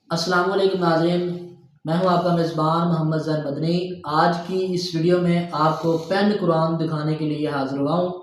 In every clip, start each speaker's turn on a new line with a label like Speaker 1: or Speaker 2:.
Speaker 1: السلام علیکم ناظرین، میں ہوں آپ کا میزبان محمد زین مدنی۔ آج کی اس ویڈیو میں آپ کو پین قرآن دکھانے کے لیے حاضر ہوا ہوں۔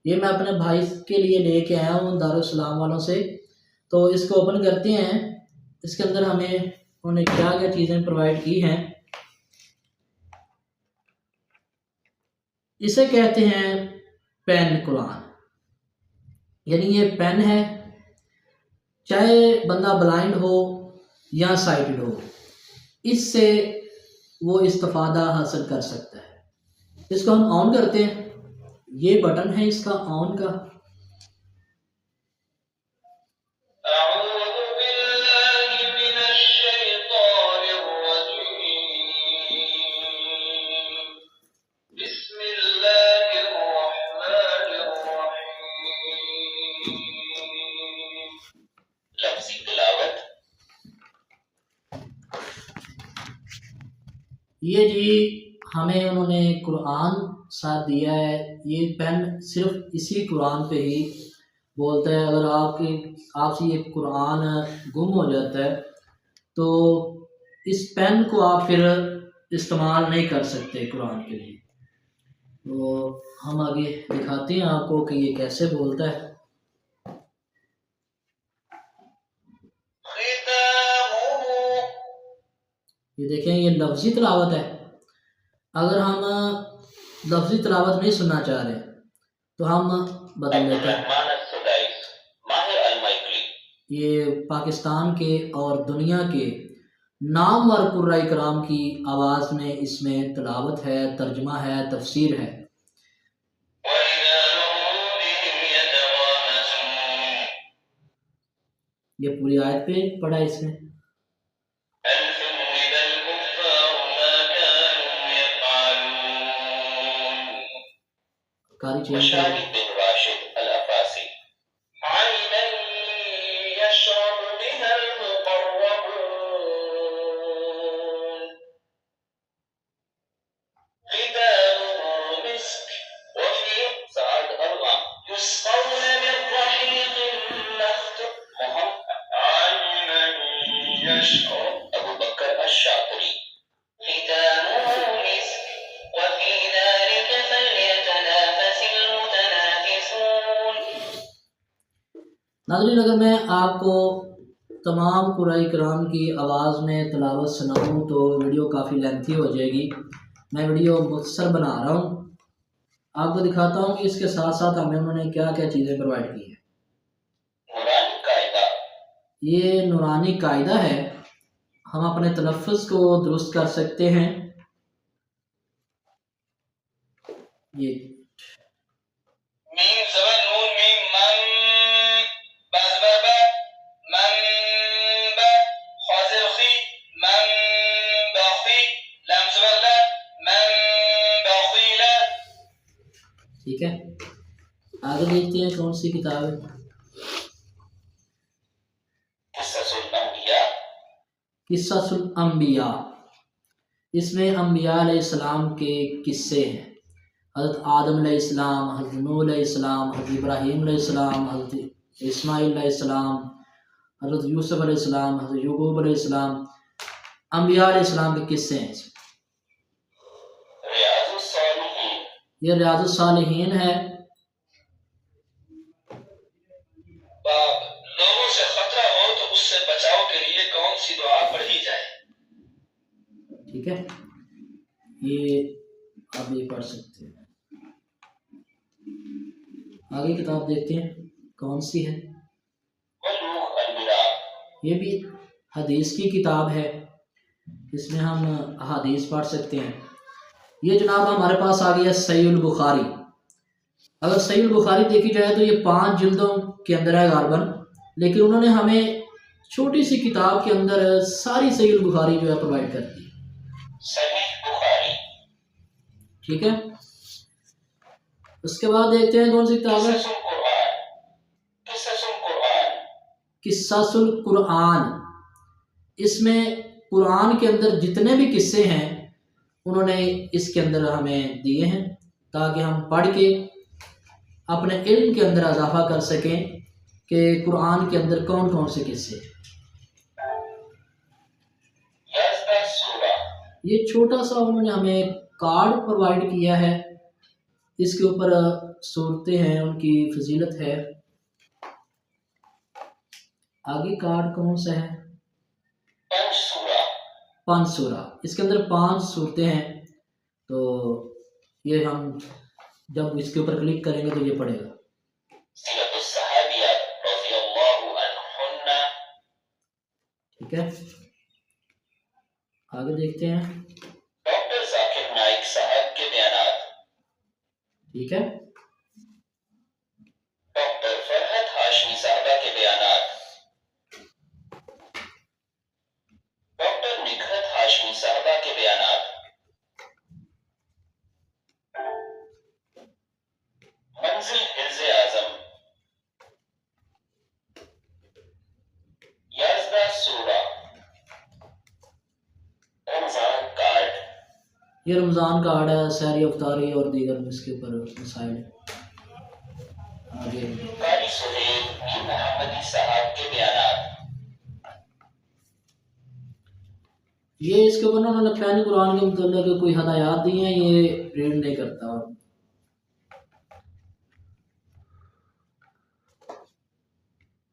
Speaker 1: یہ میں اپنے بھائی کے لیے لے کے آیا ہوں دارالسلام والوں سے۔ تو اس کو اوپن کرتے ہیں۔ اس کے اندر ہمیں انہوں نے کیا کیا چیزیں پرووائڈ کی ہیں۔ اسے کہتے ہیں پین قرآن، یعنی یہ پین ہے، چاہے بندہ بلائنڈ ہو یا سائٹڈ ہو، اس سے وہ استفادہ حاصل کر سکتا ہے۔ اس کو ہم آن کرتے ہیں، یہ بٹن ہے اس کا آن کا۔ یہ جی ہمیں انہوں نے قرآن ساتھ دیا ہے۔ یہ پین صرف اسی قرآن پہ ہی بولتا ہے۔ اگر آپ سے یہ قرآن گم ہو جاتا ہے تو اس پین کو آپ پھر استعمال نہیں کر سکتے قرآن کے لیے۔ تو ہم آگے دکھاتے ہیں آپ کو کہ یہ کیسے بولتا ہے۔ یہ دیکھیں، یہ لفظی تلاوت ہے۔ اگر ہم لفظی تلاوت نہیں سننا چاہ رہے تو ہم بدل لیتے ہیں۔ یہ پاکستان کے اور دنیا کے نامور قرآن کرام کی آواز میں اس میں تلاوت ہے، ترجمہ ہے، تفسیر ہے۔ یہ پوری آیت پہ پڑھا ہے اس میں۔ کاری چیز ناظرین، اگر میں آپ کو تمام قرآن کرام کی آواز میں تلاوت سناؤں تو ویڈیو کافی لینتھی ہو جائے گی۔ میں ویڈیو مختصر بنا رہا ہوں، آپ کو دکھاتا ہوں کہ اس کے ساتھ ساتھ ہمیں انہوں نے کیا کیا چیزیں پرووائڈ کی ہیں۔ یہ نورانی قاعدہ ہے، ہم اپنے تلفظ کو درست کر سکتے ہیں۔ یہ ٹھیک ہے، آگے دیکھتے ہیں کون سی کتاب ہے۔ قصص الانبیاء، اس میں انبیاء علیہ السلام کے قصے ہیں۔ حضرت آدم علیہ السلام، حضرت نوح علیہ السلام، حضرت ابراہیم علیہ السلام، حضرت اسماعیل علیہ السلام، حضرت یوسف علیہ السلام، حضرت یعقوب علیہ السلام، انبیاء علیہ السلام کے قصے ہیں۔ یہ ریاض الصالحین ہے۔
Speaker 2: لوگوں سے خطرہ ہو تو اس سے بچاؤ کے لیے کون سی دعا پڑھی جائے؟
Speaker 1: ٹھیک ہے، یہ آپ یہ پڑھ سکتے ہیں۔ آگے کتاب دیکھتے ہیں کون سی ہے۔ یہ بھی حدیث کی کتاب ہے، اس میں ہم احادیث پڑھ سکتے ہیں۔ یہ جناب ہمارے پاس آ گیا صحیح البخاری۔ اگر صحیح البخاری دیکھی جائے تو یہ 5 جلدوں کے اندر ہے غالباً، لیکن انہوں نے ہمیں چھوٹی سی کتاب کے اندر ساری صحیح البخاری جو ہے پرووائڈ کر دی۔ ٹھیک ہے، اس کے بعد دیکھتے ہیں کون سی کتاب ہے۔ قصص القرآن، اس میں قرآن کے اندر جتنے بھی قصے ہیں انہوں نے اس کے اندر ہمیں دیے ہیں تاکہ ہم پڑھ کے اپنے علم کے اندر اضافہ کر سکیں کہ قرآن کے اندر کون کون سے قصے ہیں۔ یہ چھوٹا سا انہوں نے ہمیں کارڈ پرووائڈ کیا ہے، اس کے اوپر صورتیں ہیں، ان کی فضیلت ہے۔ آگے کارڈ کون سا ہے؟ پانچ سورہ، اس کے اندر 5 صورتیں ہیں، تو یہ ہم جب اس کے اوپر کلک کریں گے تو یہ پڑے گا۔ ٹھیک ہے، آگے دیکھتے ہیں۔
Speaker 2: ڈاکٹر ذاکر نائک صاحب کے بیانات۔
Speaker 1: ٹھیک ہے،
Speaker 2: ڈاکٹر فرحت ہاشمی صاحبہ کے بیانات۔ ڈاکٹر نکھت ہاشمی صاحبہ کے بیانات۔ منزل حرز اعظم۔ یازدہ سورہ۔ رمضان کارڈ۔
Speaker 1: یہ رمضان کارڈ ہے، سحری افطاری اور دیگر اس کے اوپر مسائل۔ آگے
Speaker 2: قاری سہیل میر محمدی صاحب کے بیانات۔
Speaker 1: یہ اس کے اوپر انہوں نے پین قرآن کے متعلق کوئی ہدایات دی ہیں، یہ ریڈ نہیں کرتا۔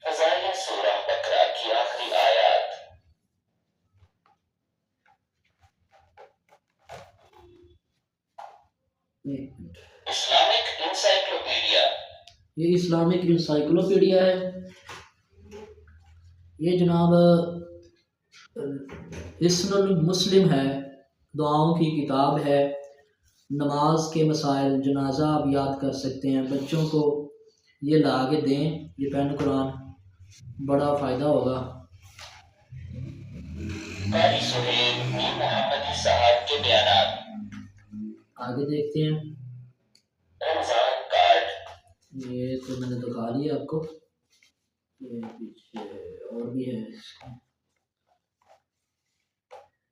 Speaker 2: فضائل سورہ بقرہ کی آخری آیات۔ Islamic encyclopedia.
Speaker 1: یہ اسلامک انسائکلوپیڈیا ہے، یہ جناب حصن المسلم ہے، دعاؤں کی کتاب ہے، نماز کے مسائل، جنازہ آپ یاد کر سکتے ہیں، بچوں کو یہ لا کے دیں، یہ پین قرآن بڑا فائدہ ہوگا۔
Speaker 2: قاری سہیل میر محمدی صاحب کے بیانات۔
Speaker 1: آگے دیکھتے ہیں۔
Speaker 2: رمضان کارڈ۔
Speaker 1: یہ تو میں نے دکھا لیا آپ کو، یہ پیچھے اور بھی ہے،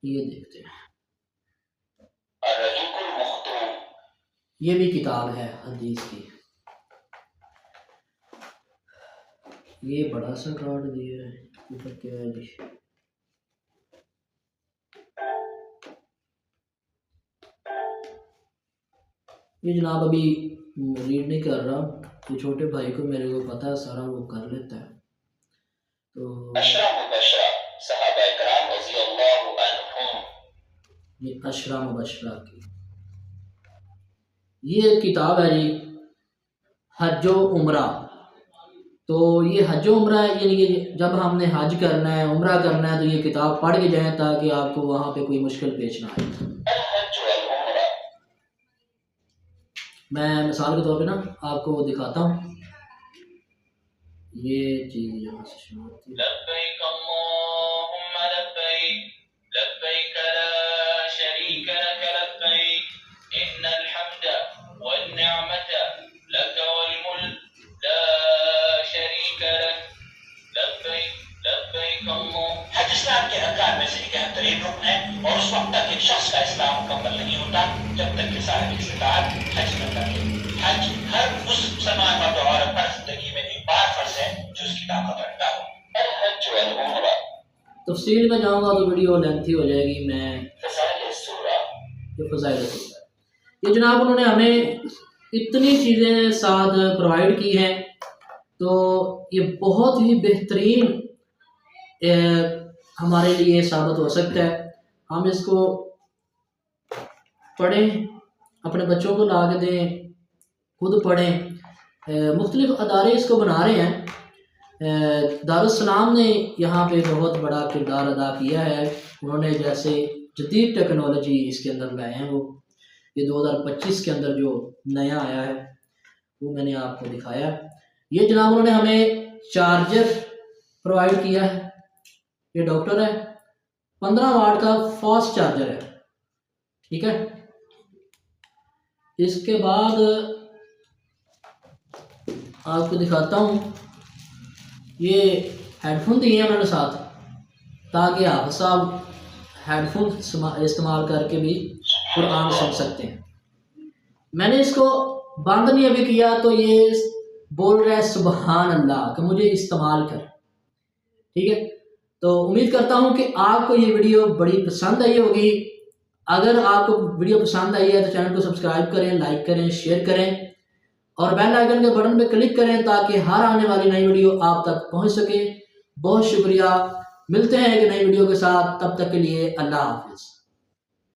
Speaker 1: یہ دیکھتے ہیں۔
Speaker 2: الرحیق المختوم۔
Speaker 1: یہ بھی کتاب ہے حدیث کی، یہ بڑا سا کارڈ دیا ہے، اوپر کیا ہے جی؟ یہ جناب ابھی ریڈ نہیں کر رہا، یہ چھوٹے بھائی کو میرے کو پتہ ہے سارا، وہ کر لیتا ہے۔ تو
Speaker 2: اشرا مبشرہ صحابہ کرام رضی اللہ عنہم۔
Speaker 1: یہ اشرا مبشرہ کی یہ کتاب ہے جی، حج و عمرہ۔ تو یہ حج و عمرہ ہے، یعنی کہ جب ہم نے حج کرنا ہے، عمرہ کرنا ہے، تو یہ کتاب پڑھ کے جائیں تاکہ آپ کو وہاں پہ کوئی مشکل پیش نہ آئے۔
Speaker 2: الحج والعمرہ۔
Speaker 1: میں مثال کے طور پہ نا آپ کو دکھاتا ہوں، یہ چیز یہاں سے شروع ہوتی ہے۔
Speaker 2: لبیک اللہم لبیک، لبیک لا شریک لک لبیک، ان الحمد والنعمت لک والملک لا شریک لک، لبیک لبیک اللہ۔ حج اسلام کے ارکان میں سے ایک اہم ترین رکن ہے، اور اس وقت تک ایک شخص کا اسلام مکمل نہیں ہوتا جب تک کہ صاحب استطاعت حج نہ کرے۔ حج ہر اس مسلمان مرد و عورت پر زندگی میں ایک بار فرض ہے جو اس کی طاقت رکھتا ہو۔ الحج والعمرہ۔
Speaker 1: تفصیل میں جاؤں گا تو ویڈیو لینتھی ہو جائے گی، میں
Speaker 2: فضائل سورہ۔
Speaker 1: یہ فضائل سورہ ہے، یہ جناب انہوں نے ہمیں اتنی چیزیں ساتھ پرووائڈ کی ہیں، تو یہ بہت ہی بہترین ہمارے لیے ثابت ہو سکتا ہے۔ ہم اس کو پڑھیں، اپنے بچوں کو لا کے دیں، خود پڑھیں۔ مختلف ادارے اس کو بنا رہے ہیں، دارالسلام نے یہاں پہ بہت بڑا کردار ادا کیا ہے، انہوں نے جیسے جدید ٹیکنالوجی اس کے اندر لائے ہیں، وہ یہ 2025 کے اندر جو نیا آیا ہے وہ میں نے آپ کو دکھایا۔ یہ جناب انہوں نے ہمیں چارجر پرووائڈ کیا ہے، یہ ڈاکٹر ہے، 15 واٹ کا فاسٹ چارجر ہے، ٹھیک ہے۔ اس کے بعد آپ کو دکھاتا ہوں، یہ ہیڈ فون دیے ہیں انہوں نے ساتھ، تاکہ آپ صاحب ہیڈ فون استعمال کر کے بھی قرآن سن سکتے ہیں۔ میں نے اس کو بند نہیں ابھی کیا، تو یہ بول رہا ہے سبحان اللہ کہ مجھے استعمال کر، ٹھیک ہے۔ تو امید کرتا ہوں کہ آپ کو یہ ویڈیو بڑی پسند آئی ہوگی، اگر آپ کو ویڈیو پسند آئی ہے تو چینل کو سبسکرائب کریں، لائک کریں، شیئر کریں اور بیل آئیکن کے بٹن پہ کلک کریں تاکہ ہر آنے والی نئی ویڈیو آپ تک پہنچ سکے۔ بہت شکریہ، ملتے ہیں ایک نئی ویڈیو کے ساتھ، تب تک کے لیے اللہ حافظ۔